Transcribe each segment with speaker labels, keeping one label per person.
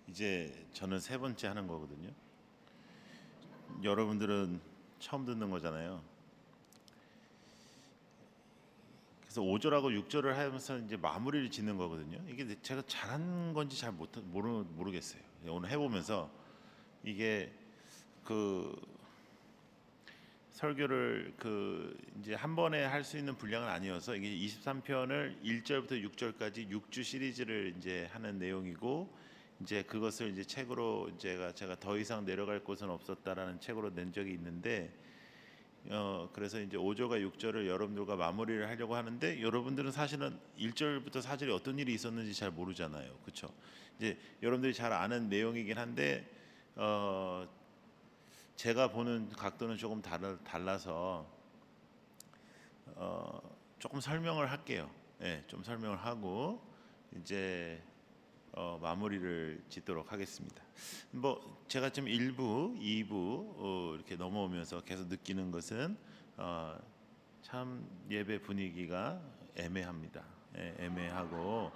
Speaker 1: 이제 저는 세 번째 하는 거거든요. 여러분들은 처음 듣는 거잖아요. 그래서 5절하고 6절을 하면서 이제 마무리를 짓는 거거든요. 이게 제가 잘한 건지 잘 모르겠어요. 오늘 해보면서 이게 그 설교를 이제 한 번에 할 수 있는 분량은 아니어서 이게 23편을 1절부터 6절까지 6주 시리즈를 이제 하는 내용이고, 이제 그것을 이제 책으로 제가 더 이상 내려갈 곳은 없었다라는 책으로 낸 적이 있는데, 그래서 이제 5절과 6절을 여러분들과 마무리를 하려고 하는데, 여러분들은 사실은 1절부터 4절에 어떤 일이 있었는지 잘 모르잖아요. 그렇죠? 이제 여러분들이 잘 아는 내용이긴 한데 제가 보는 각도는 조금 달라서 조금 설명을 할게요. 네, 좀 설명을 하고 이제 마무리를 짓도록 하겠습니다. 뭐 제가 지금 1부, 2부 이렇게 넘어오면서 계속 느끼는 것은 참 예배 분위기가 애매합니다. 애매하고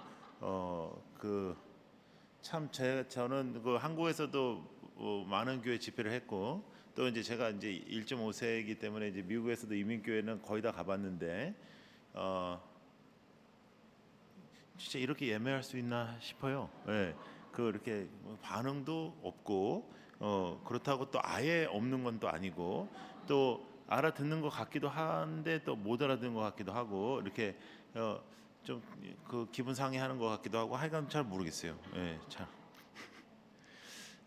Speaker 1: 저는 그 한국에서도 많은 교회 집회를 했고, 또 이제 제가 이제 1.5세이기 때문에 이제 미국에서도 이민교회는 거의 다 가봤는데 진짜 이렇게 예매할 수 있나 싶어요. 예, 이렇게 반응도 없고 그렇다고 또 아예 없는 건 또 아니고, 또 알아듣는 것 같기도 한데 또 못 알아듣는 것 같기도 하고, 이렇게 좀 그 기분 상해하는 것 같기도 하고, 하여간 잘 모르겠어요. 예, 잘.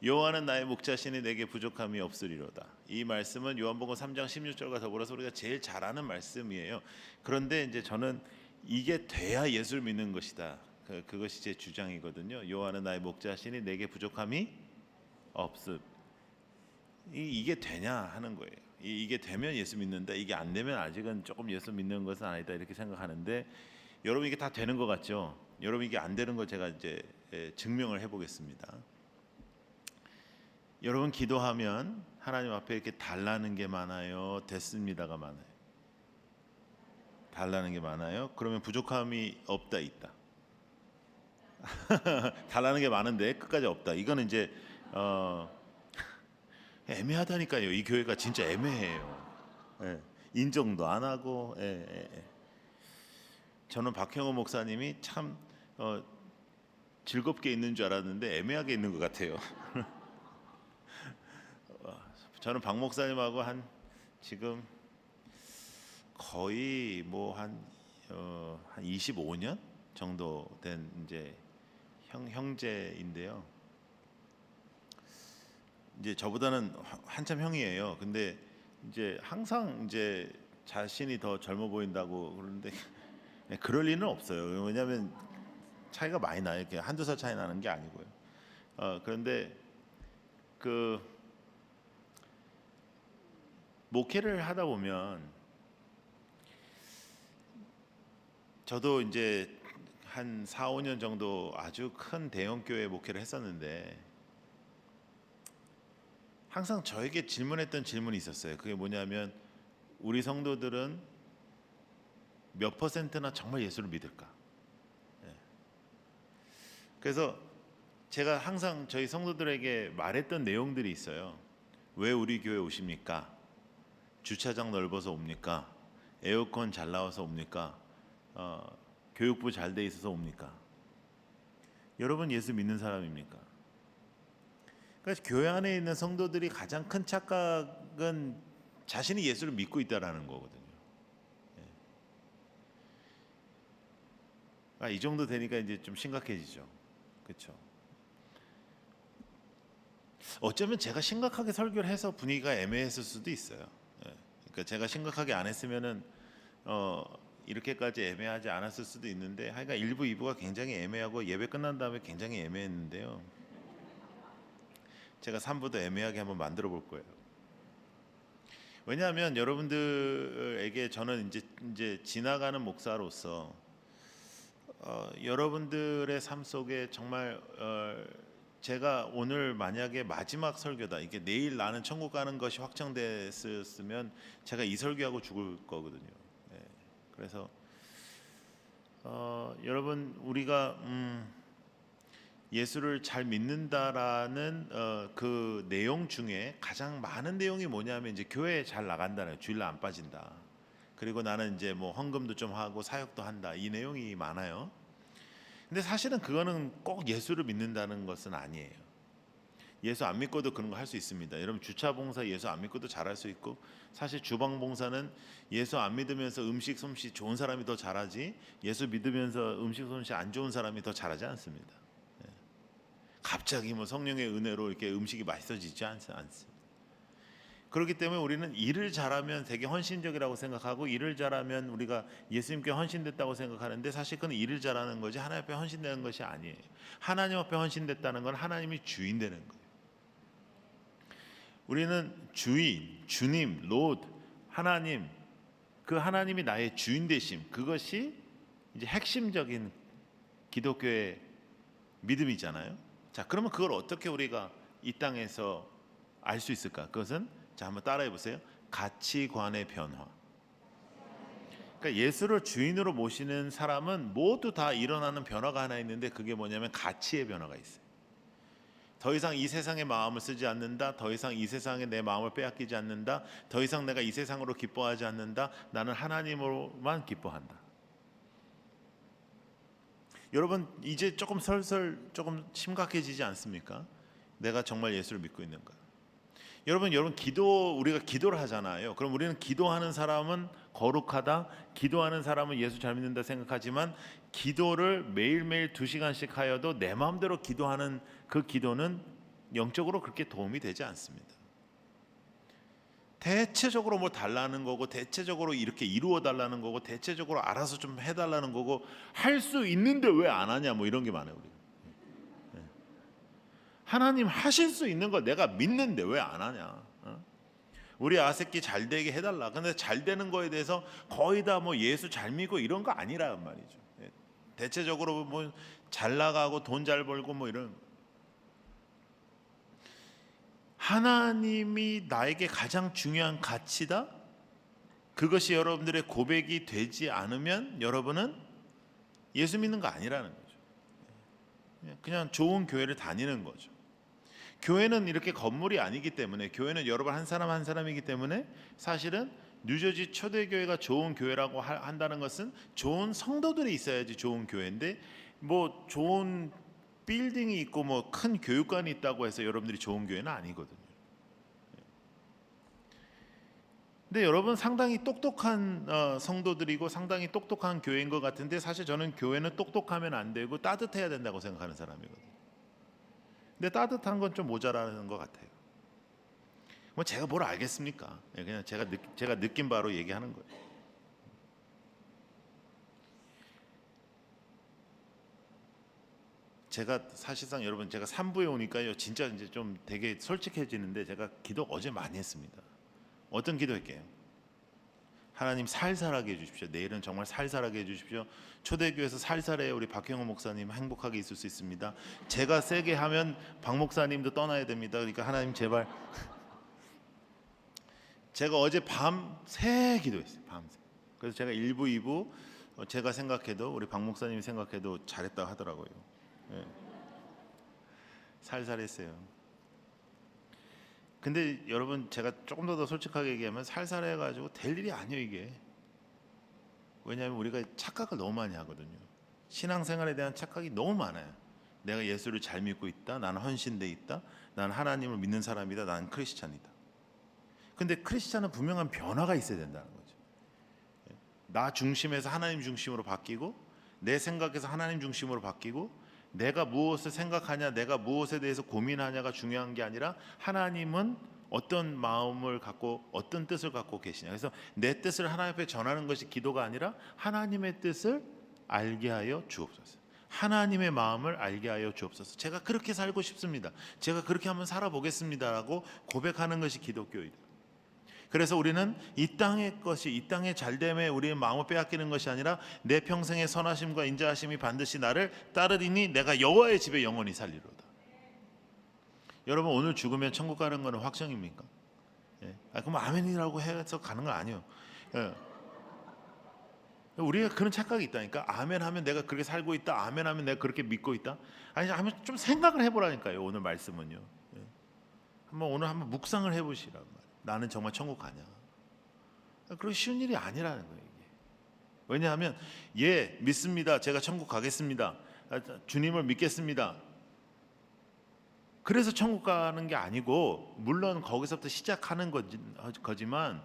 Speaker 1: 여호와는 나의 목자시니 내게 부족함이 없으리로다. 이 말씀은 요한복음 3장 16절과 더불어서 우리가 제일 잘 아는 말씀이에요. 그런데 이제 저는 이게 돼야 예수를 믿는 것이다. 그것이 제 주장이거든요. 여호와는 나의 목자시니 내게 부족함이 없음. 이게 되냐 하는 거예요. 이게 되면 예수 믿는다. 이게 안 되면 아직은 조금 예수 믿는 것은 아니다, 이렇게 생각하는데, 여러분 이게 다 되는 것 같죠? 여러분 이게 안 되는 거 제가 이제 증명을 해보겠습니다. 여러분 기도하면 하나님 앞에 이렇게 달라는 게 많아요, 됐습니다가 많아요? 달라는 게 많아요? 그러면 부족함이 없다, 있다? 달라는 게 많은데 끝까지 없다. 이거는 이제 애매하다니까요. 이 교회가 진짜 애매해요. 예, 인정도 안 하고. 저는 박형호 목사님이 참 즐겁게 있는 줄 알았는데 애매하게 있는 것 같아요. 저는 박 목사님하고 지금 거의 한 25년 정도 된 이제 형제인데요. 이제 저보다는 한참 형이에요. 근데 이제 항상 이제 자신이 더 젊어 보인다고 그러는데 그럴 리는 없어요. 왜냐하면 차이가 많이 나요. 이렇게 한두 살 차이 나는 게 아니고요. 그런데 그 목회를 하다 보면, 저도 이제 한 4, 5년 정도 아주 큰 대형 교회 목회를 했었는데, 항상 저에게 질문했던 질문이 있었어요. 그게 뭐냐면, 우리 성도들은 몇 퍼센트나 정말 예수를 믿을까? 그래서 제가 항상 저희 성도들에게 말했던 내용들이 있어요. 왜 우리 교회 오십니까? 주차장 넓어서 옵니까? 에어컨 잘 나와서 옵니까? 교육부 잘 돼 있어서 옵니까? 여러분 예수 믿는 사람입니까? 그래서 교회 안에 있는 성도들이 가장 큰 착각은 자신이 예수를 믿고 있다라는 거거든요. 이 정도 되니까 이제 좀 심각해지죠. 그렇죠? 어쩌면 제가 심각하게 설교를 해서 분위기가 애매했을 수도 있어요. 그러니까 제가 심각하게 안 했으면은 이렇게까지 애매하지 않았을 수도 있는데, 하여간 1부, 2부가 굉장히 애매하고 예배 끝난 다음에 굉장히 애매했는데요. 제가 3부도 애매하게 한번 만들어 볼 거예요. 왜냐하면 여러분들에게 저는 이제 지나가는 목사로서 여러분들의 삶 속에 정말 제가 오늘 만약에 마지막 설교다, 이게 내일 나는 천국 가는 것이 확정됐으면 제가 이 설교하고 죽을 거거든요. 그래서 여러분 우리가 예수를 잘 믿는다라는 그 내용 중에 가장 많은 내용이 뭐냐면 이제 교회 잘 나간다는, 주일날 안 빠진다. 그리고 나는 이제 뭐 헌금도 좀 하고 사역도 한다. 이 내용이 많아요. 근데 사실은 그거는 꼭 예수를 믿는다는 것은 아니에요. 예수 안 믿고도 그런 거 할 수 있습니다. 여러분 주차 봉사 예수 안 믿고도 잘할 수 있고, 사실 주방 봉사는 예수 안 믿으면서 음식 솜씨 좋은 사람이 더 잘하지, 예수 믿으면서 음식 솜씨 안 좋은 사람이 더 잘하지 않습니다. 갑자기 뭐 성령의 은혜로 이렇게 음식이 맛있어지지 않습니다. 그렇기 때문에 우리는 일을 잘하면 되게 헌신적이라고 생각하고, 일을 잘하면 우리가 예수님께 헌신됐다고 생각하는데, 사실 그건 일을 잘하는 거지 하나님 앞에 헌신되는 것이 아니에요. 하나님 앞에 헌신됐다는 건 하나님이 주인 되는 거예요. 우리는 주인, 주님, 롯, 하나님, 그 하나님이 나의 주인 되심, 그것이 이제 핵심적인 기독교의 믿음이잖아요. 자, 그러면 그걸 어떻게 우리가 이 땅에서 알 수 있을까? 그것은, 자, 한번 따라해 보세요. 가치관의 변화. 그러니까 예수를 주인으로 모시는 사람은 모두 다 일어나는 변화가 하나 있는데, 그게 뭐냐면 가치의 변화가 있어요. 더 이상 이 세상의 마음을 쓰지 않는다. 더 이상 이 세상에 내 마음을 빼앗기지 않는다. 더 이상 내가 이 세상으로 기뻐하지 않는다. 나는 하나님으로만 기뻐한다. 여러분, 이제 조금 설설 조금 심각해지지 않습니까? 내가 정말 예수를 믿고 있는가? 여러분 우리가 기도를 하잖아요. 그럼 우리는 기도하는 사람은 거룩하다, 기도하는 사람은 예수 잘 믿는다 생각하지만, 기도를 매일매일 2시간씩 하여도 내 마음대로 기도하는 그 기도는 영적으로 그렇게 도움이 되지 않습니다. 대체적으로 뭐 달라는 거고, 대체적으로 이렇게 이루어 달라는 거고, 대체적으로 알아서 좀 해달라는 거고, 할 수 있는데 왜 안 하냐, 뭐 이런 게 많아요. 우리 하나님 하실 수 있는 걸 내가 믿는데 왜 안 하냐? 우리 아새끼 잘 되게 해달라. 근데 잘 되는 거에 대해서 거의 다 뭐 예수 잘 믿고 이런 거 아니란 말이죠. 대체적으로 뭐 잘 나가고 돈 잘 벌고 뭐 이런, 하나님이 나에게 가장 중요한 가치다? 그것이 여러분들의 고백이 되지 않으면 여러분은 예수 믿는 거 아니라는 거죠. 그냥 좋은 교회를 다니는 거죠. 교회는 이렇게 건물이 아니기 때문에, 교회는 여러분 한 사람 한 사람이기 때문에, 사실은 뉴저지 초대교회가 좋은 교회라고 한다는 것은 좋은 성도들이 있어야지 좋은 교회인데, 뭐 좋은 빌딩이 있고 뭐 큰 교육관이 있다고 해서 여러분들이 좋은 교회는 아니거든요. 근데 여러분 상당히 똑똑한 성도들이고 상당히 똑똑한 교회인 것 같은데, 사실 저는 교회는 똑똑하면 안 되고 따뜻해야 된다고 생각하는 사람이거든요. 근데 따뜻한 건 좀 모자라는 것 같아요. 뭐 제가 뭘 알겠습니까? 그냥 제가 느낀 바로 얘기하는 거예요. 제가 사실상 여러분, 제가 3부에 오니까요, 진짜 이제 좀 되게 솔직해지는데, 제가 기도 어제 많이 했습니다. 어떤 기도할게요? 하나님 살살하게 해주십시오. 내일은 정말 살살하게 해주십시오. 초대교회에서 살살해 우리 박형호 목사님 행복하게 있을 수 있습니다. 제가 세게 하면 박 목사님도 떠나야 됩니다. 그러니까 하나님 제발. 제가 어제 밤새 기도했어요. 밤새. 그래서 제가 1부, 2부 제가 생각해도, 우리 박 목사님이 생각해도 잘했다 하더라고요. 네. 살살했어요. 근데 여러분, 제가 조금 더 솔직하게 얘기하면 살살해가지고 될 일이 아니에요 이게. 왜냐하면 우리가 착각을 너무 많이 하거든요. 신앙생활에 대한 착각이 너무 많아요. 내가 예수를 잘 믿고 있다, 나는 헌신돼 있다, 나는 하나님을 믿는 사람이다, 나는 크리스찬이다. 근데 크리스찬은 분명한 변화가 있어야 된다는 거죠. 나 중심에서 하나님 중심으로 바뀌고, 내 생각에서 하나님 중심으로 바뀌고, 내가 무엇을 생각하냐, 내가 무엇에 대해서 고민하냐가 중요한 게 아니라, 하나님은 어떤 마음을 갖고 어떤 뜻을 갖고 계시냐. 그래서 내 뜻을 하나님 앞에 전하는 것이 기도가 아니라, 하나님의 뜻을 알게 하여 주옵소서, 하나님의 마음을 알게 하여 주옵소서, 제가 그렇게 살고 싶습니다, 제가 그렇게 한번 살아보겠습니다라고 고백하는 것이 기독교이다. 그래서 우리는 이 땅의 것이, 이 땅의 잘됨에 우리의 마음을 빼앗기는 것이 아니라, 내 평생의 선하심과 인자하심이 반드시 나를 따르리니 내가 여호와의 집에 영원히 살리로다. 여러분, 오늘 죽으면 천국 가는 거는 확정입니까? 그럼 아멘이라고 해서 가는 거 아니에요. 우리가 그런 착각이 있다니까. 아멘 하면 내가 그렇게 살고 있다. 아멘 하면 내가 그렇게 믿고 있다. 아니, 한번 좀 생각을 해보라니까요. 오늘 말씀은요. 오늘 한번 묵상을 해보시란 말이에요. 나는 정말 천국 가냐? 그렇게 쉬운 일이 아니라는 거예요. 이게. 왜냐하면 믿습니다. 제가 천국 가겠습니다. 주님을 믿겠습니다. 그래서 천국 가는 게 아니고, 물론 거기서부터 시작하는 거지만,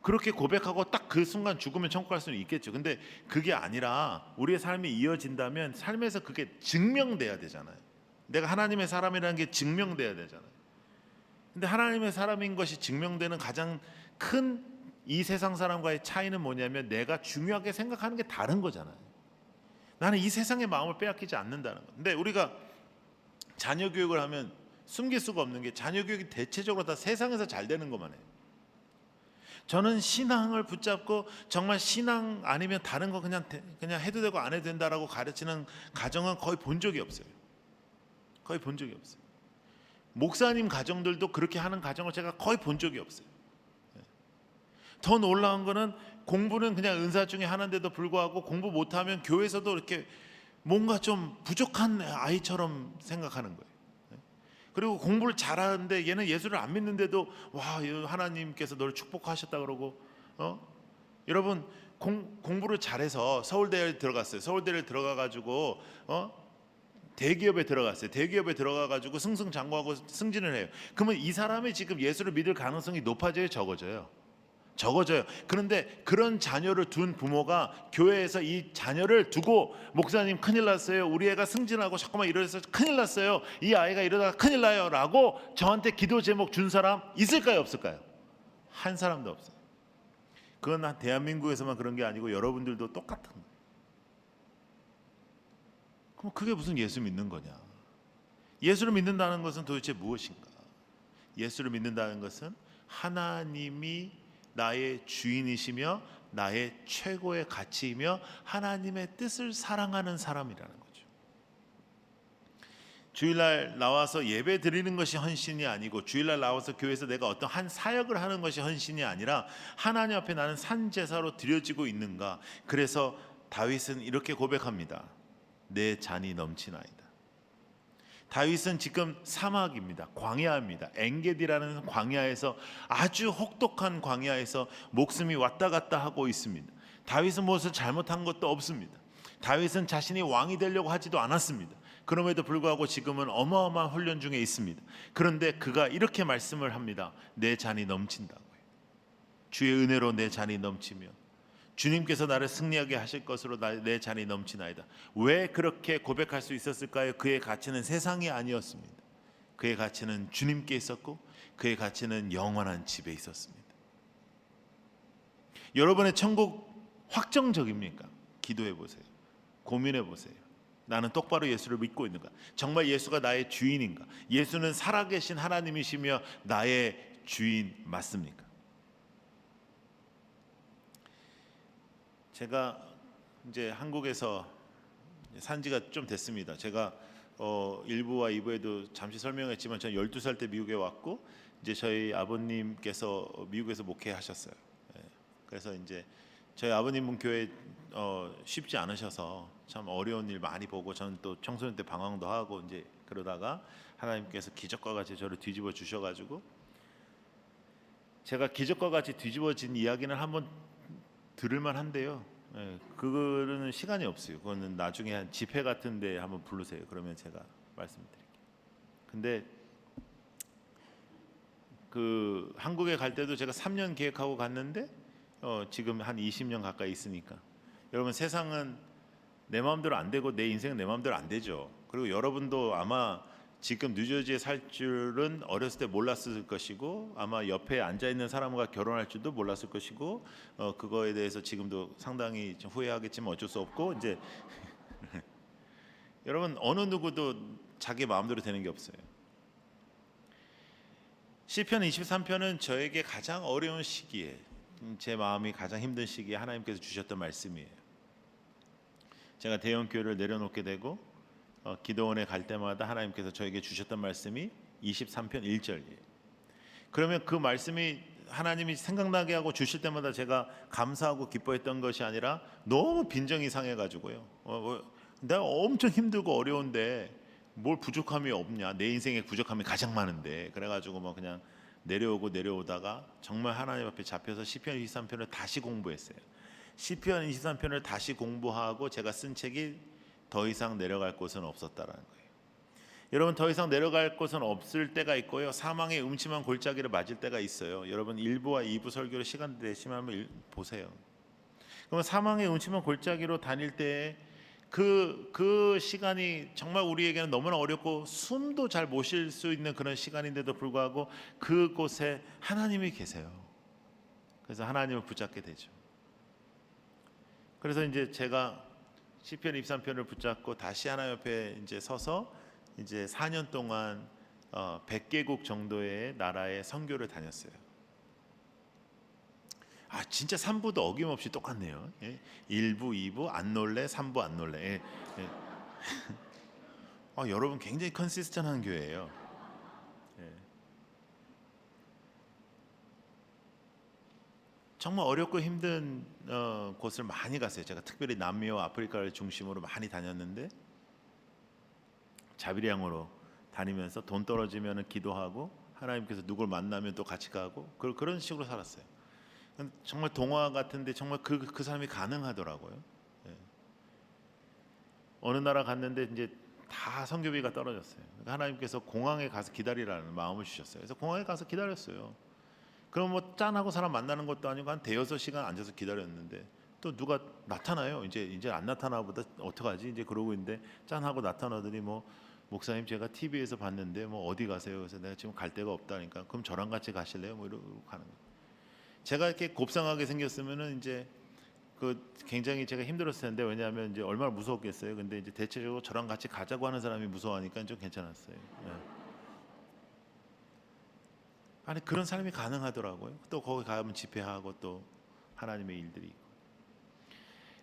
Speaker 1: 그렇게 고백하고 딱 그 순간 죽으면 천국 갈 수는 있겠죠. 근데 그게 아니라 우리의 삶이 이어진다면 삶에서 그게 증명돼야 되잖아요. 내가 하나님의 사람이라는 게 증명돼야 되잖아요. 근데 하나님의 사람인 것이 증명되는 가장 큰 이 세상 사람과의 차이는 뭐냐면, 내가 중요하게 생각하는 게 다른 거잖아요. 나는 이 세상의 마음을 빼앗기지 않는다는 거. 근데 우리가 자녀 교육을 하면 숨길 수가 없는 게, 자녀 교육이 대체적으로 다 세상에서 잘 되는 것만 해요. 저는 신앙을 붙잡고 정말 신앙 아니면 다른 거 그냥 해도 되고 안 해도 된다라고 가르치는 가정은 거의 본 적이 없어요. 거의 본 적이 없어요. 목사님 가정들도 그렇게 하는 가정을 제가 거의 본 적이 없어요. 더 놀라운 거는, 공부는 그냥 은사 중에 하나인데도 불구하고 공부 못하면 교회에서도 이렇게 뭔가 좀 부족한 아이처럼 생각하는 거예요. 그리고 공부를 잘하는데 얘는 예수를 안 믿는데도 와, 하나님께서 널 축복하셨다 그러고, 여러분 공부를 잘해서 서울대를 들어갔어요. 서울대를 들어가가지고 대기업에 들어갔어요. 대기업에 들어가가지고 승승장구하고 승진을 해요. 그러면 이 사람이 지금 예수를 믿을 가능성이 높아져요, 적어져요? 적어져요. 그런데 그런 자녀를 둔 부모가 교회에서 이 자녀를 두고, 목사님 큰일 났어요, 우리 애가 승진하고 잠깐만 이래서 큰일 났어요, 이 아이가 이러다가 큰일 나요 라고 저한테 기도 제목 준 사람 있을까요, 없을까요? 한 사람도 없어요. 그건 대한민국에서만 그런 게 아니고 여러분들도 똑같은 거예요. 그럼 그게 무슨 예수 믿는 거냐? 예수를 믿는다는 것은 도대체 무엇인가? 예수를 믿는다는 것은 하나님이 나의 주인이시며 나의 최고의 가치이며 하나님의 뜻을 사랑하는 사람이라는 거죠. 주일날 나와서 예배 드리는 것이 헌신이 아니고, 주일날 나와서 교회에서 내가 어떤 한 사역을 하는 것이 헌신이 아니라, 하나님 앞에 나는 산제사로 드려지고 있는가. 그래서 다윗은 이렇게 고백합니다. 내 잔이 넘치나이다. 다윗은 지금 사막입니다. 광야입니다. 엥게디라는 광야에서, 아주 혹독한 광야에서 목숨이 왔다 갔다 하고 있습니다. 다윗은 무엇을 잘못한 것도 없습니다. 다윗은 자신이 왕이 되려고 하지도 않았습니다. 그럼에도 불구하고 지금은 어마어마한 훈련 중에 있습니다. 그런데 그가 이렇게 말씀을 합니다. 내 잔이 넘친다고요. 주의 은혜로 내 잔이 넘치며 주님께서 나를 승리하게 하실 것으로 내 잔이 넘치나이다. 왜 그렇게 고백할 수 있었을까요? 그의 가치는 세상이 아니었습니다. 그의 가치는 주님께 있었고, 그의 가치는 영원한 집에 있었습니다. 여러분의 천국 확정적입니까? 기도해 보세요. 고민해 보세요. 나는 똑바로 예수를 믿고 있는가? 정말 예수가 나의 주인인가? 예수는 살아계신 하나님이시며 나의 주인 맞습니까? 제가 이제 한국에서 산 지가 좀 됐습니다. 제가 1부와 2부에도 잠시 설명했지만, 저는 12살 때 미국에 왔고, 이제 저희 아버님께서 미국에서 목회하셨어요. 그래서 이제 저희 아버님은 교회 쉽지 않으셔서 참 어려운 일 많이 보고, 저는 또 청소년 때 방황도 하고 이제 그러다가 하나님께서 기적과 같이 저를 뒤집어 주셔가지고, 제가 기적과 같이 뒤집어진 이야기는 한번 들을만 한데요. 그거는 시간이 없어요. 그거는 나중에 한 집회 같은데 한번 부르세요. 그러면 제가 말씀드릴게요. 근데 그 한국에 갈 때도 제가 3년 계획하고 갔는데 지금 한 20년 가까이 있으니까, 여러분 세상은 내 마음대로 안 되고 내 인생은 내 마음대로 안 되죠. 그리고 여러분도 아마 지금 뉴저지에 살 줄은 어렸을 때 몰랐을 것이고, 아마 옆에 앉아 있는 사람과 결혼할 줄도 몰랐을 것이고, 그거에 대해서 지금도 상당히 좀 후회하겠지만 어쩔 수 없고, 이제 여러분 어느 누구도 자기 마음대로 되는 게 없어요. 시편 23편은 저에게 가장 어려운 시기에, 제 마음이 가장 힘든 시기에 하나님께서 주셨던 말씀이에요. 제가 대형 교회를 내려놓게 되고 기도원에 갈 때마다 하나님께서 저에게 주셨던 말씀이 23편 1절이에요. 그러면 그 말씀이 하나님이 생각나게 하고 주실 때마다 제가 감사하고 기뻐했던 것이 아니라 너무 빈정이 상해가지고요. 내가 엄청 힘들고 어려운데 뭘 부족함이 없냐? 내 인생에 부족함이 가장 많은데 그래가지고 뭐 그냥 내려오다가 정말 하나님 앞에 잡혀서 시편 23편을 다시 공부했어요. 시편 23편을 다시 공부하고 제가 쓴 책이 더 이상 내려갈 곳은 없었다라는 거예요. 여러분, 더 이상 내려갈 곳은 없을 때가 있고요, 사망의 음침한 골짜기를 맞을 때가 있어요. 여러분 1부와 2부 설교를 시간 되시면 보세요. 그러면 사망의 음침한 골짜기로 다닐 때 그 시간이 정말 우리에게는 너무나 어렵고 숨도 잘 못 쉴 수 있는 그런 시간인데도 불구하고 그곳에 하나님이 계세요. 그래서 하나님을 붙잡게 되죠. 그래서 이제 제가 시편 23편을 붙잡고 다시 하나님 옆에 이제 서서 이제 4년 동안 100개국 정도의 나라에 선교를 다녔어요. 진짜 3부도 어김없이 똑같네요. 1부, 2부 안 놀래, 3부 안 놀래. 여러분 굉장히 컨시스턴한 교회예요. 정말 어렵고 힘든 곳을 많이 갔어요. 제가 특별히 남미와 아프리카를 중심으로 많이 다녔는데 자비량으로 다니면서 돈 떨어지면 기도하고 하나님께서 누굴 만나면 또 같이 가고 그런 식으로 살았어요. 정말 동화 같은데 정말 그 사람이 가능하더라고요. 어느 나라 갔는데 이제 다 선교비가 떨어졌어요. 그러니까 하나님께서 공항에 가서 기다리라는 마음을 주셨어요. 그래서 공항에 가서 기다렸어요. 그럼 뭐 짠하고 사람 만나는 것도 아니고 한 대여섯 시간 앉아서 기다렸는데 또 누가 나타나요. 이제 안 나타나 보다 어떡하지? 이제 그러고 있는데 짠하고 나타나더니 뭐 목사님 제가 TV에서 봤는데 뭐 어디 가세요? 그래서 내가 지금 갈 데가 없다니까 그럼 저랑 같이 가실래요? 뭐 이러고 가는 거예요. 제가 이렇게 곱상하게 생겼으면은 이제 굉장히 제가 힘들었을 텐데 왜냐하면 이제 얼마나 무서웠겠어요. 근데 이제 대체적으로 저랑 같이 가자고 하는 사람이 무서워하니까 좀 괜찮았어요. 아니 그런 사람이 가능하더라고요. 또 거기 가면 집회하고 또 하나님의 일들이 있고.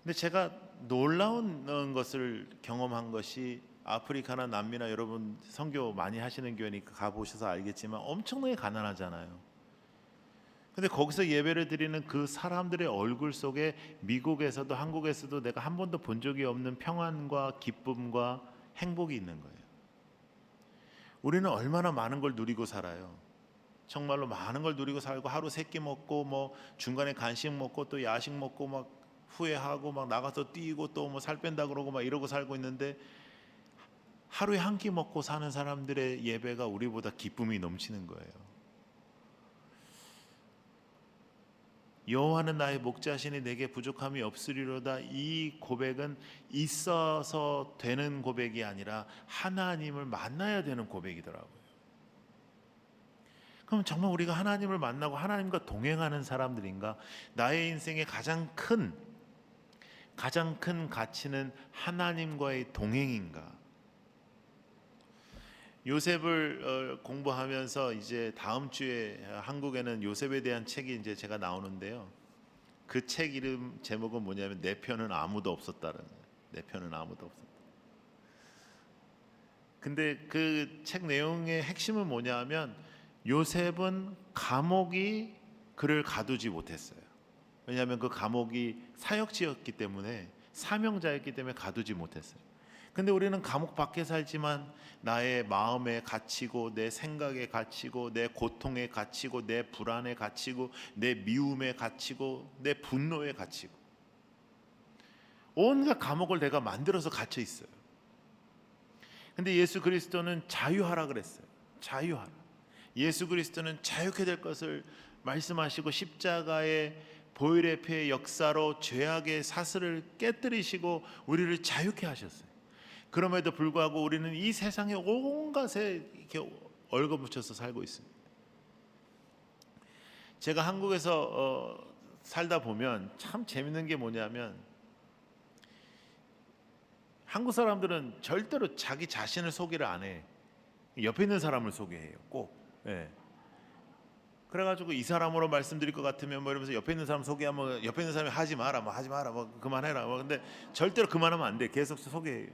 Speaker 1: 근데 제가 놀라운 것을 경험한 것이 아프리카나 남미나 여러분 선교 많이 하시는 교회니까 가보셔서 알겠지만 엄청나게 가난하잖아요. 근데 거기서 예배를 드리는 그 사람들의 얼굴 속에 미국에서도 한국에서도 내가 한 번도 본 적이 없는 평안과 기쁨과 행복이 있는 거예요. 우리는 얼마나 많은 걸 누리고 살아요. 정말로 많은 걸 누리고 살고 하루 세 끼 먹고 뭐 중간에 간식 먹고 또 야식 먹고 막 후회하고 막 나가서 뛰고 또 뭐 살 뺀다 그러고 막 이러고 살고 있는데 하루에 한 끼 먹고 사는 사람들의 예배가 우리보다 기쁨이 넘치는 거예요. 여호와는 나의 목자시니 내게 부족함이 없으리로다. 이 고백은 있어서 되는 고백이 아니라 하나님을 만나야 되는 고백이더라고요. 그럼 정말 우리가 하나님을 만나고 하나님과 동행하는 사람들인가? 나의 인생의 가장 큰 가치는 하나님과의 동행인가? 요셉을 공부하면서 이제 다음 주에 한국에는 요셉에 대한 책이 이제 제가 나오는데요. 그 책 이름 제목은 뭐냐면 내 편은 아무도 없었다는 거예요. 내 편은 아무도 없었다. 근데 그 책 내용의 핵심은 뭐냐면 요셉은 감옥이 그를 가두지 못했어요. 왜냐하면 그 감옥이 사역지였기 때문에 사명자였기 때문에 가두지 못했어요. 근데 우리는 감옥 밖에 살지만 나의 마음에 갇히고 내 생각에 갇히고 내 고통에 갇히고 내 불안에 갇히고 내 미움에 갇히고 내 분노에 갇히고 온갖 감옥을 내가 만들어서 갇혀 있어요. 근데 예수 그리스도는 자유하라 그랬어요. 자유하라. 예수 그리스도는 자유케 될 것을 말씀하시고 십자가의 보혈의 피의 역사로 죄악의 사슬을 깨뜨리시고 우리를 자유케 하셨어요. 그럼에도 불구하고 우리는 이 세상의 온갖에 이렇게 얼거붙여서 살고 있습니다. 제가 한국에서 살다 보면 참 재밌는 게 뭐냐면 한국 사람들은 절대로 자기 자신을 소개를 안 해. 옆에 있는 사람을 소개해요. 꼭. 그래가지고 이 사람으로 말씀드릴 것 같으면 뭐 이러면서 옆에 있는 사람 소개하면 옆에 있는 사람이 하지 마라, 뭐 하지 마라, 뭐 그만해라. 뭐 근데 절대로 그만하면 안 돼. 계속 소개해요.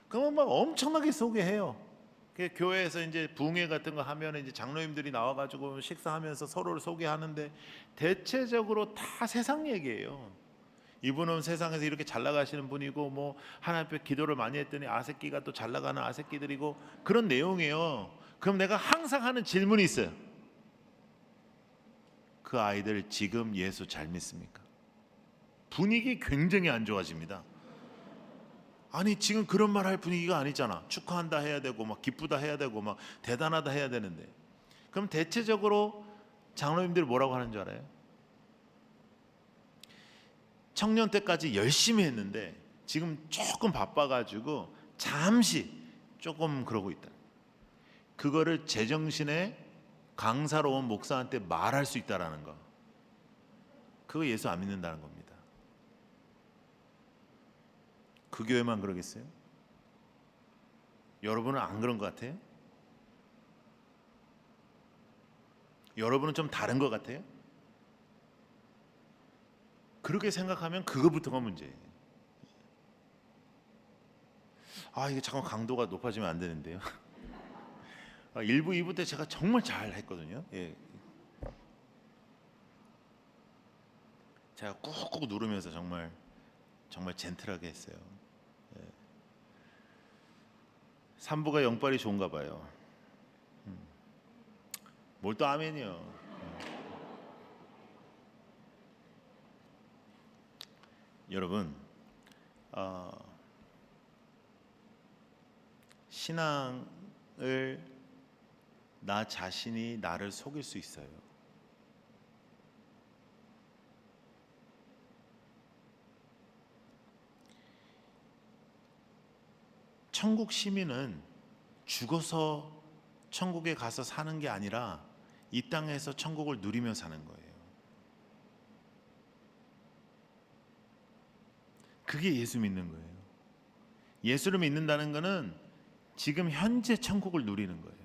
Speaker 1: 그러면 막 엄청나게 소개해요. 교회에서 이제 부흥회 같은 거 하면 이제 장로님들이 나와가지고 식사하면서 서로를 소개하는데 대체적으로 다 세상 얘기예요. 이분은 세상에서 이렇게 잘 나가시는 분이고 뭐 하나님 앞에 기도를 많이 했더니 아새끼가 또 잘 나가는 아새끼들이고 그런 내용이에요. 그럼 내가 항상 하는 질문이 있어요. 그 아이들 지금 예수 잘 믿습니까? 분위기 굉장히 안 좋아집니다. 아니 지금 그런 말 할 분위기가 아니잖아. 축하한다 해야 되고 막 기쁘다 해야 되고 막 대단하다 해야 되는데, 그럼 대체적으로 장로님들이 뭐라고 하는 줄 알아요? 청년 때까지 열심히 했는데 지금 조금 바빠가지고 잠시 조금 그러고 있다. 그거를 제정신에 강사로 온 목사한테 말할 수 있다라는 거, 그거 예수 안 믿는다는 겁니다. 그 교회만 그러겠어요? 여러분은 안 그런 것 같아요? 여러분은 좀 다른 것 같아요? 그렇게 생각하면 그거부터가 문제예요. 이게 잠깐 강도가 높아지면 안 되는데요. 1부, 2부 때 제가 정말 잘 했거든요. 예. 제가 꾹꾹 누르면서 정말 젠틀하게 했어요. 3부가 영빨이 좋은가 봐요. 뭘 또 아멘이요. 여러분, 신앙을 나 자신이 나를 속일 수 있어요. 천국 시민은 죽어서 천국에 가서 사는 게 아니라 이 땅에서 천국을 누리며 사는 거예요. 그게 예수 믿는 거예요. 예수를 믿는다는 것은 지금 현재 천국을 누리는 거예요.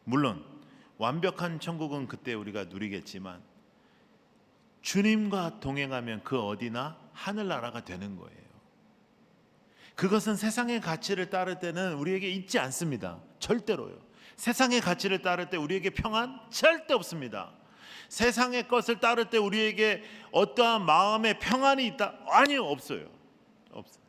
Speaker 1: 물론 완벽한 천국은 그때 우리가 누리겠지만 주님과 동행하면 그 어디나 하늘나라가 되는 거예요. 그것은 세상의 가치를 따를 때는 우리에게 있지 않습니다. 절대로요. 세상의 가치를 따를 때 우리에게 평안 절대 없습니다. 세상의 것을 따를 때 우리에게 어떠한 마음의 평안이 있다? 아니요, 없어요. 없어요.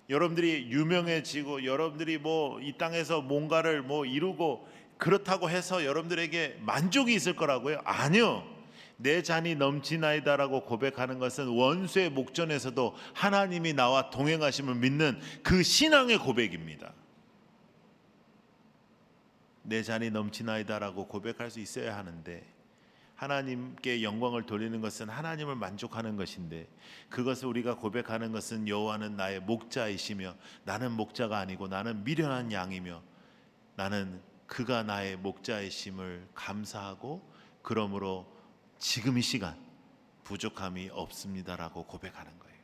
Speaker 1: 여러분들이 유명해지고 여러분들이 뭐 이 땅에서 뭔가를 뭐 이루고 그렇다고 해서 여러분들에게 만족이 있을 거라고요? 아니요. 내 잔이 넘치나이다라고 고백하는 것은 원수의 목전에서도 하나님이 나와 동행하심을 믿는 그 신앙의 고백입니다. 내 잔이 넘치나이다라고 고백할 수 있어야 하는데, 하나님께 영광을 돌리는 것은 하나님을 만족하는 것인데, 그것을 우리가 고백하는 것은 여호와는 나의 목자이시며 나는 목자가 아니고 나는 미련한 양이며 나는 그가 나의 목자이심을 감사하고 그러므로 지금 이 시간 부족함이 없습니다라고 고백하는 거예요.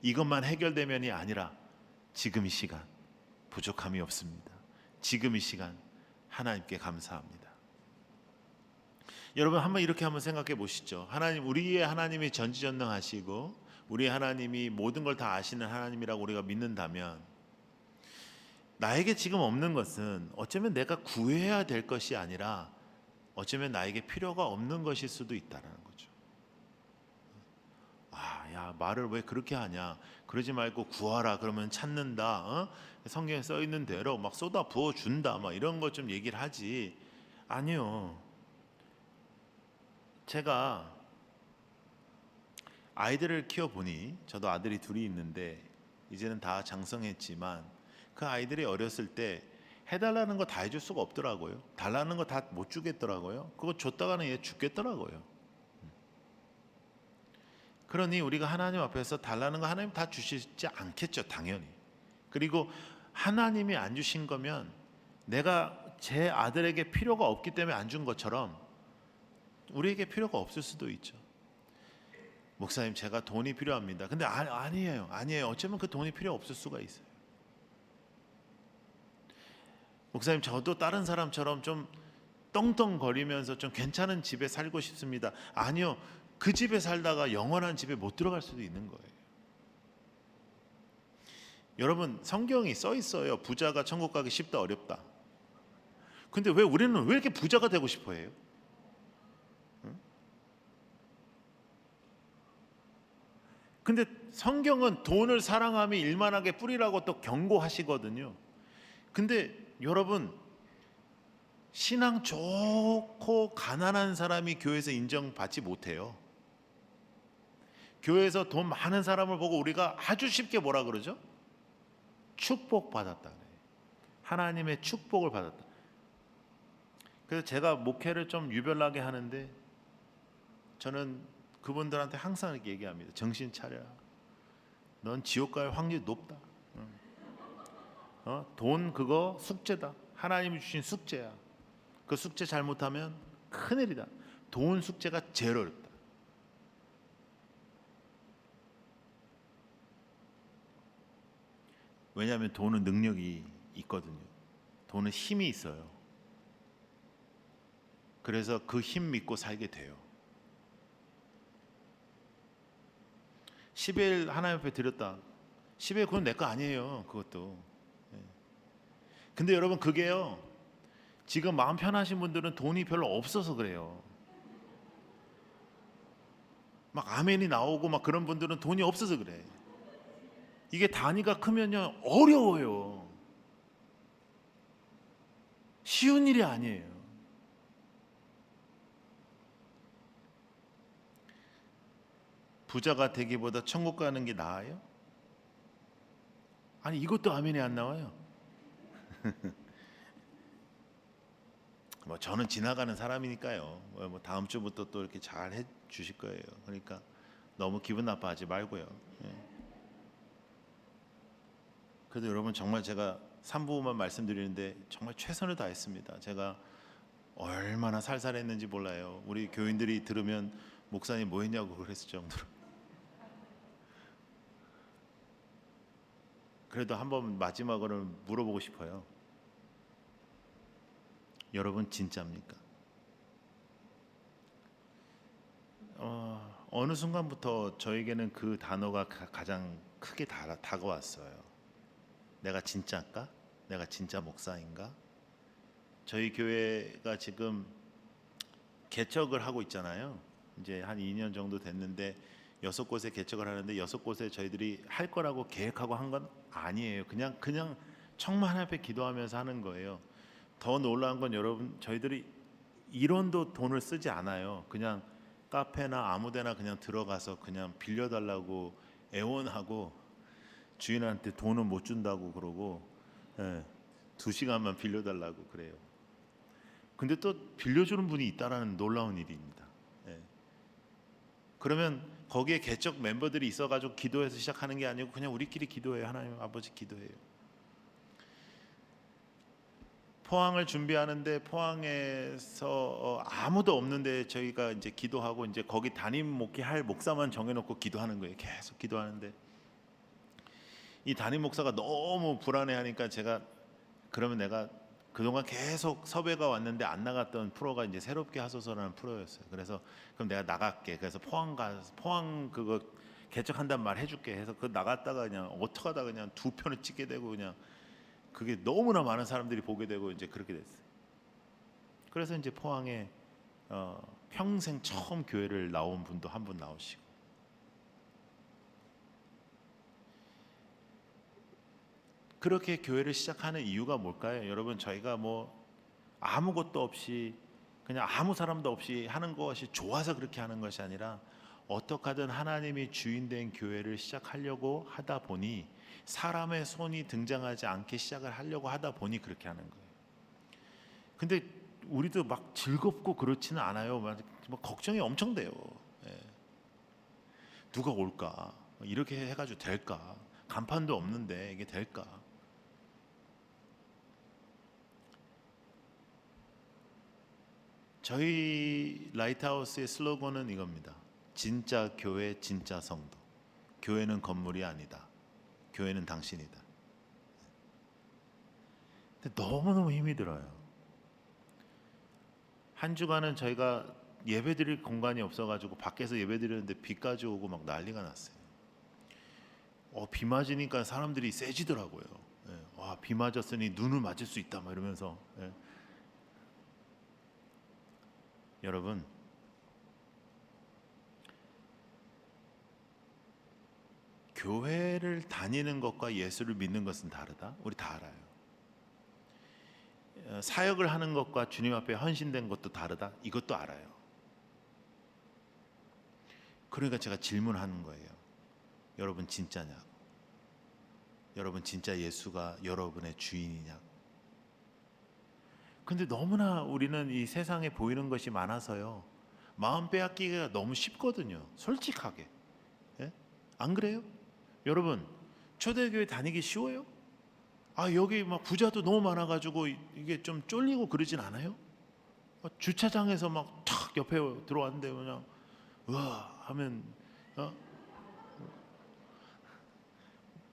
Speaker 1: 이것만 해결되면이 아니라 지금 이 시간 부족함이 없습니다. 지금 이 시간 하나님께 감사합니다. 여러분 한번 이렇게 한번 생각해 보시죠. 하나님, 우리의 하나님이 전지전능하시고 우리 하나님이 모든 걸 다 아시는 하나님이라고 우리가 믿는다면, 나에게 지금 없는 것은 어쩌면 내가 구해야 될 것이 아니라 어쩌면 나에게 필요가 없는 것일 수도 있다는 거죠. 야, 말을 왜 그렇게 하냐? 그러지 말고 구하라 그러면 찾는다. 성경에 써 있는 대로 막 쏟아 부어 준다. 막 이런 것 좀 얘기를 하지. 아니요. 제가 아이들을 키워보니, 저도 아들이 둘이 있는데 이제는 다 장성했지만 그 아이들이 어렸을 때 해달라는 거 다 해줄 수가 없더라고요. 달라는 거 다 못 주겠더라고요. 그거 줬다가는 얘 죽겠더라고요. 그러니 우리가 하나님 앞에서 달라는 거 하나님 다 주시지 않겠죠, 당연히. 그리고 하나님이 안 주신 거면 내가 제 아들에게 필요가 없기 때문에 안 준 것처럼 우리에게 필요가 없을 수도 있죠. 목사님, 제가 돈이 필요합니다. 근데 아니에요. 어쩌면 그 돈이 필요 없을 수가 있어요. 목사님, 저도 다른 사람처럼 좀 떵떵거리면서 좀 괜찮은 집에 살고 싶습니다. 아니요. 그 집에 살다가 영원한 집에 못 들어갈 수도 있는 거예요. 여러분 성경이 써 있어요. 부자가 천국 가기 쉽다 어렵다. 근데 왜 우리는 왜 이렇게 부자가 되고 싶어 해요? 근데 성경은 돈을 사랑함이 일만하게 뿌리라고 또 경고하시거든요. 근데 여러분 신앙 좋고 가난한 사람이 교회에서 인정받지 못해요. 교회에서 돈 많은 사람을 보고 우리가 아주 쉽게 뭐라 그러죠? 축복받았다. 하나님의 축복을 받았다. 그래서 제가 목회를 좀 유별나게 하는데 저는 그분들한테 항상 이렇게 얘기합니다. 정신 차려라. 넌 지옥 갈 확률이 높다. 돈 그거 숙제다. 하나님이 주신 숙제야. 그 숙제 잘못하면 큰일이다. 돈 숙제가 제일 어렵다. 왜냐하면 돈은 능력이 있거든요. 돈은 힘이 있어요. 그래서 그 힘 믿고 살게 돼요. 10일 하나님 앞에 드렸다. 10일 그건 내 거 아니에요. 그것도. 근데 여러분 그게요. 지금 마음 편하신 분들은 돈이 별로 없어서 그래요. 막 아멘이 나오고 막 그런 분들은 돈이 없어서 그래. 이게 단위가 크면요 어려워요. 쉬운 일이 아니에요. 부자가 되기보다 천국 가는 게 나아요? 아니 이것도 아멘이 안 나와요. 뭐 저는 지나가는 사람이니까요. 뭐 다음 주부터 또 이렇게 잘 해주실 거예요. 그러니까 너무 기분 나빠하지 말고요. 그래도 여러분 정말 제가 3부만 말씀드리는데 정말 최선을 다했습니다. 제가 얼마나 살살했는지 몰라요. 우리 교인들이 들으면 목사님 뭐 했냐고 그랬을 정도로. 그래도 한번 마지막으로 물어보고 싶어요. 여러분 진짜입니까? 어느 순간부터 저에게는 그 단어가 가장 크게 다가왔어요. 내가 진짜일까? 내가 진짜 목사인가? 저희 교회가 지금 개척을 하고 있잖아요. 이제 한 2년 정도 됐는데 6곳에 개척을 하는데 6곳에 저희들이 할 거라고 계획하고 한 건 아니에요. 그냥 청만 하나님 앞에 기도하면서 하는 거예요. 더 놀라운 건 여러분 저희들이 1원도 돈을 쓰지 않아요. 그냥 카페나 아무데나 그냥 들어가서 그냥 빌려달라고 애원하고 주인한테 돈은 못 준다고 그러고 2시간만 빌려달라고 그래요. 근데 또 빌려주는 분이 있다라는 놀라운 일입니다. 그러면 거기에 개척 멤버들이 있어가지고 기도해서 시작하는 게 아니고 그냥 우리끼리 기도해요. 하나님 아버지 기도해요. 포항을 준비하는데 포항에서 아무도 없는데 저희가 이제 기도하고 이제 거기 담임 목회할 목사만 정해놓고 기도하는 거예요. 계속 기도하는데 이 담임 목사가 너무 불안해하니까 제가 그러면 내가 그동안 계속 섭외가 왔는데 안 나갔던 프로가 이제 새롭게 하소서라는 프로였어요. 그래서 그럼 내가 나갈게. 그래서 포항 그거 개척한단 말 해줄게 해서 그 나갔다가 그냥 어떡하다 그냥 2편을 찍게 되고 그냥 그게 너무나 많은 사람들이 보게 되고 이제 그렇게 됐어요. 그래서 이제 포항에 평생 처음 교회를 나온 분도 한 분 나오시고 그렇게 교회를 시작하는 이유가 뭘까요? 여러분 저희가 뭐 아무것도 없이 그냥 아무 사람도 없이 하는 것이 좋아서 그렇게 하는 것이 아니라 어떻게 하든 하나님이 주인된 교회를 시작하려고 하다 보니 사람의 손이 등장하지 않게 시작을 하려고 하다 보니 그렇게 하는 거예요. 근데 우리도 막 즐겁고 그렇지는 않아요. 막 걱정이 엄청 돼요. 누가 올까? 이렇게 해가지고 될까? 간판도 없는데 이게 될까? 저희 라이트하우스의 슬로건은 이겁니다. 진짜 교회, 진짜 성도. 교회는 건물이 아니다. 교회는 당신이다. 근데 너무너무 힘이 들어요. 한 주간은 저희가 예배드릴 공간이 없어가지고 밖에서 예배드리는데 비까지 오고 막 난리가 났어요. 비 맞으니까 사람들이 세지더라고요. 예, 와, 비 맞았으니 눈을 맞을 수 있다 막 이러면서. 예. 여러분, 교회를 다니는 것과 예수를 믿는 것은 다르다. 우리 다 알아요. 사역을 하는 것과 주님 앞에 헌신된 것도 다르다. 이것도 알아요. 그러니까 제가 질문하는 거예요. 여러분 진짜냐고. 여러분 진짜 예수가 여러분의 주인이냐고. 근데 너무나 우리는 이 세상에 보이는 것이 많아서요, 마음 빼앗기가 너무 쉽거든요. 솔직하게. 예? 안 그래요? 여러분, 초대교회 다니기 쉬워요? 여기 막 부자도 너무 많아가지고 이게 좀 쫄리고 그러진 않아요? 주차장에서 막 탁 옆에 들어왔는데 그냥 우와 하면,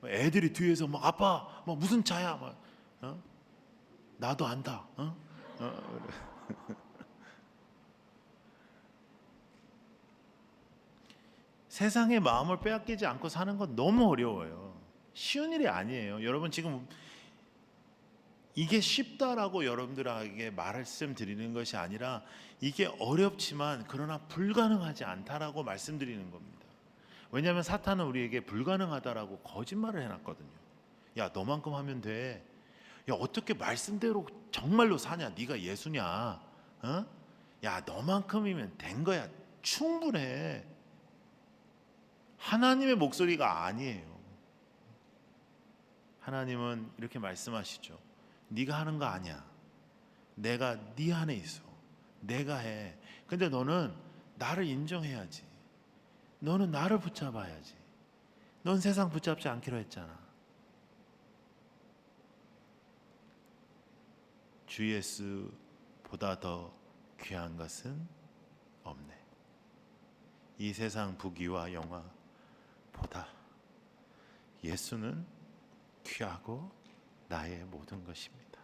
Speaker 1: 애들이 뒤에서 막 아빠 막 무슨 차야 막, 나도 안다. 세상의 마음을 빼앗기지 않고 사는 건 너무 어려워요. 쉬운 일이 아니에요. 여러분 지금 이게 쉽다라고 여러분들에게 말씀드리는 것이 아니라 이게 어렵지만 그러나 불가능하지 않다라고 말씀드리는 겁니다. 왜냐하면 사탄은 우리에게 불가능하다라고 거짓말을 해놨거든요. 야, 너만큼 하면 돼. 야, 어떻게 말씀대로 정말로 사냐? 네가 예수냐? 어? 야, 너만큼이면 된 거야. 충분해. 하나님의 목소리가 아니에요. 하나님은 이렇게 말씀하시죠. 네가 하는 거 아니야. 내가 네 안에 있어. 내가 해. 근데 너는 나를 인정해야지. 너는 나를 붙잡아야지. 넌 세상 붙잡지 않기로 했잖아. 주 예수보다 더 귀한 것은 없네. 이 세상 부귀와 영화보다 예수는 귀하고 나의 모든 것입니다.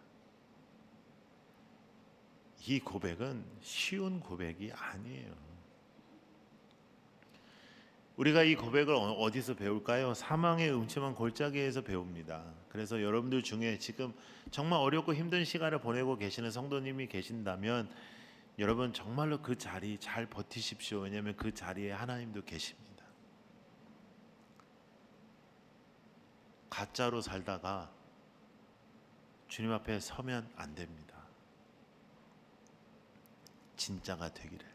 Speaker 1: 이 고백은 쉬운 고백이 아니에요. 우리가 이 고백을 어디서 배울까요? 사망의 음침한 골짜기에서 배웁니다. 그래서 여러분들 중에 지금 정말 어렵고 힘든 시간을 보내고 계시는 성도님이 계신다면 여러분 정말로 그 자리 잘 버티십시오. 왜냐하면 그 자리에 하나님도 계십니다. 가짜로 살다가 주님 앞에 서면 안 됩니다. 진짜가 되기를.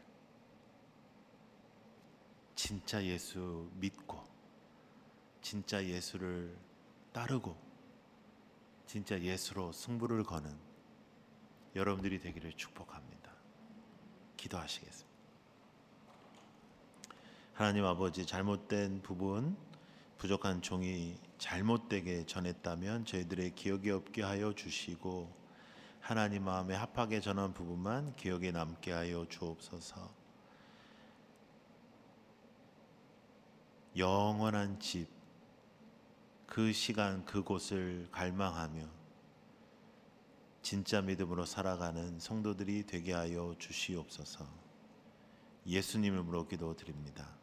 Speaker 1: 진짜 예수 믿고 진짜 예수를 따르고 진짜 예수로 승부를 거는 여러분들이 되기를 축복합니다. 기도하시겠습니다. 하나님 아버지, 잘못된 부분, 부족한 종이 잘못되게 전했다면 저희들의 기억에 없게 하여 주시고 하나님 마음에 합하게 전한 부분만 기억에 남게 하여 주옵소서. 영원한 집, 그 시간 그곳을 갈망하며 진짜 믿음으로 살아가는 성도들이 되게 하여 주시옵소서. 예수님 이름으로 기도드립니다.